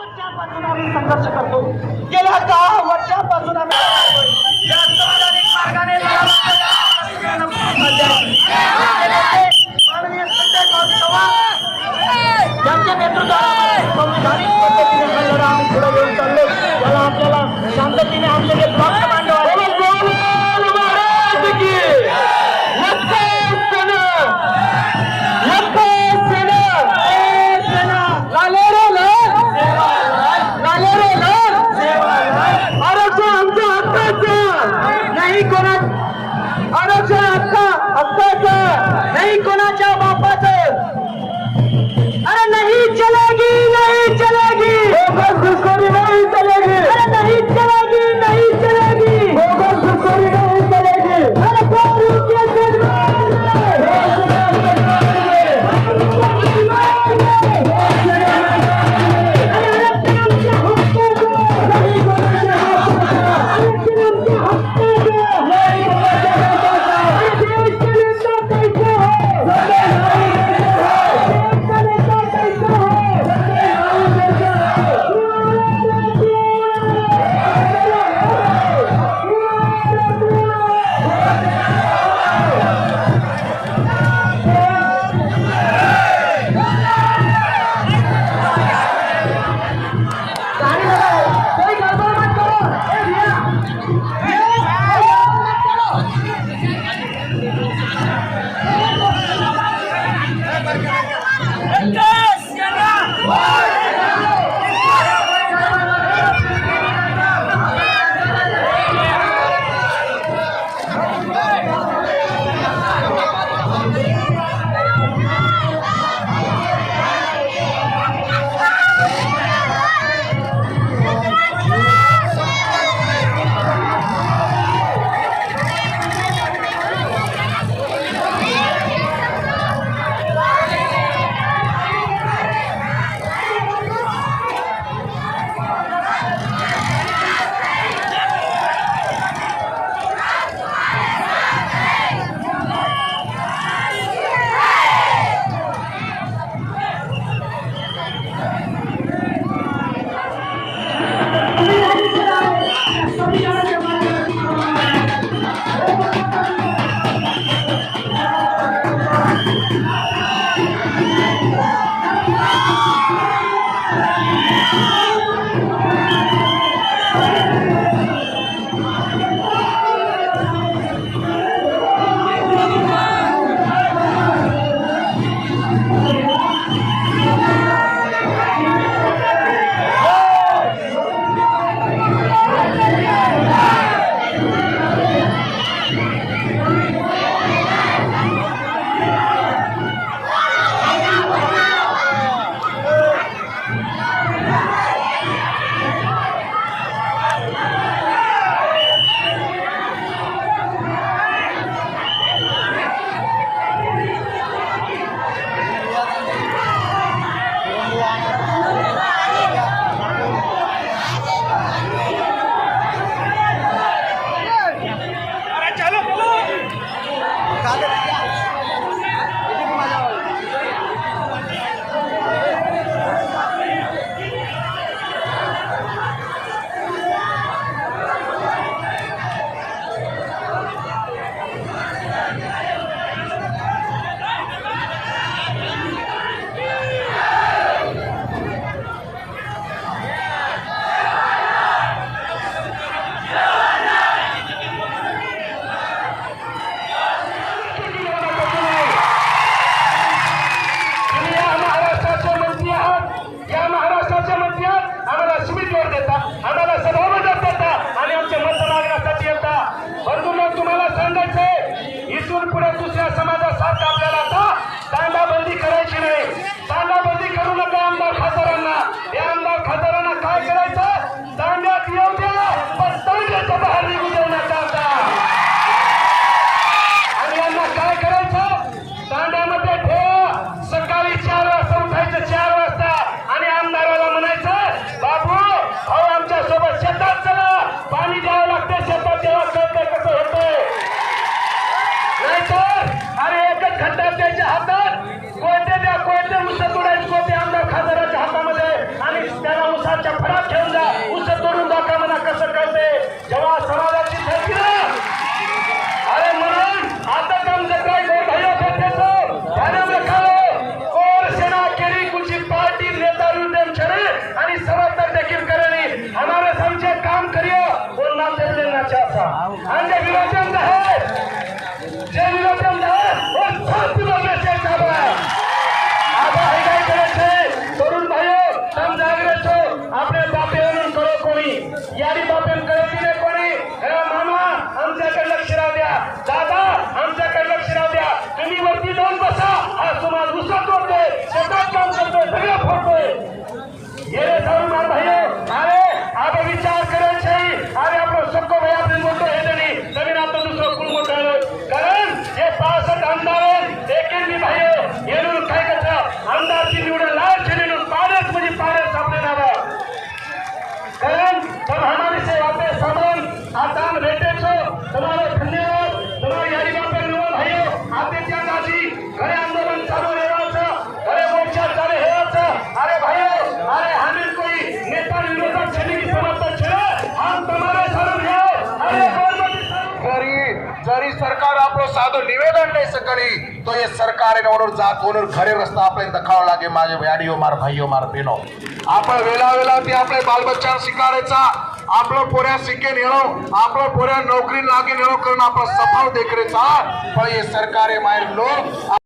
वर्षापासून आम्ही संघर्ष करतो. गेल्या 10 वर्षापासून आम्ही या समाजाधिक मार्गाने माननीय संजय काका चव्हाण यांच्या नेतृत्वात संविधानिक पद्धतीने हा लढा आम्ही पुढे घेऊन चाललो. याला आपल्याला शांततेने आमचे जे ब्लॉक कमांडो आहे नहीं कोणाच्या बापाचं. अरे नहीं चलेगी नहीं चलेगी घुसखोरी नहीं चलेगी. अरे नहीं चलेगी नहीं चलेगी घुसखोरी नहीं चलेगी. अरे उसाच्या फळात घेऊन जा उस तोडून दाखवा म्हणा कसं कळते जेव्हा समाजाची ठरती ना अरे म्हणून आता तुमचं काय भाई भेटतो ध्यान रखावं कोर सेना केली कुछ पार्टी नेता उद्यम छड़े आणि समर्थक देखील करणी हमारे समझे काम करियो और नाम दे लेना चाहता अंजे विरोधन है जे विरोधन है और फांसी में से चाबा आधा है काय करायचे तरुण भाइयों तम जागृत છો આપણે बापेवरून करो कोणी यारी बापेन करायची नाही कोणी हे मामा आमच्याकडे लक्ष राहू द्या दादा आमच्याकडे लक्ष राहू द्या तुम्ही वरती जाऊन बसा हा समाज उसत होतोय शेतात काम करतोय सगळं फोडतोय ये रे तरुण भाइयों अरे आप विचार करायचे अरे आपण सबको भाई आपण मोठं हे नाही नवीन आता दुसरं कुल मोठं कारण हे 65 आमदार एकही मी भाइयों येणून काय करता आमदारची निवडून लाल छेडून पारस म्हणजे पारस आपले नावा कारण तब हमारे से वापस सामान आता हम रहते छो तुम्हारा धन्यवाद तुम्हारी यारी बापे नो भाइयों आते क्या गाजी घरे आंदोलन चालू रहेवाचं घरे मोर्चा चालू हेवाचं अरे भाइयों अरे हमें कोई नेता विरोधक छेने की समर्थक छे हम तुम्हारे साथ रहो अरे जरी सरकार आपलं साधं निवेदन नाही सकली तो हे सरकार एवढं जात होणार खरे रस्ता आपल्याला दखावा लागे माझे याडियो मार भाइयो मार बहिणो आपण वेळा ते आपले बालबच्चा शिकायचा आपलं पोऱ्या शिके नेणो आपलं पोऱ्या नोकरी लागे नेणो करून आपला सफाव देखरेचा पण हे सरकार मायर लोक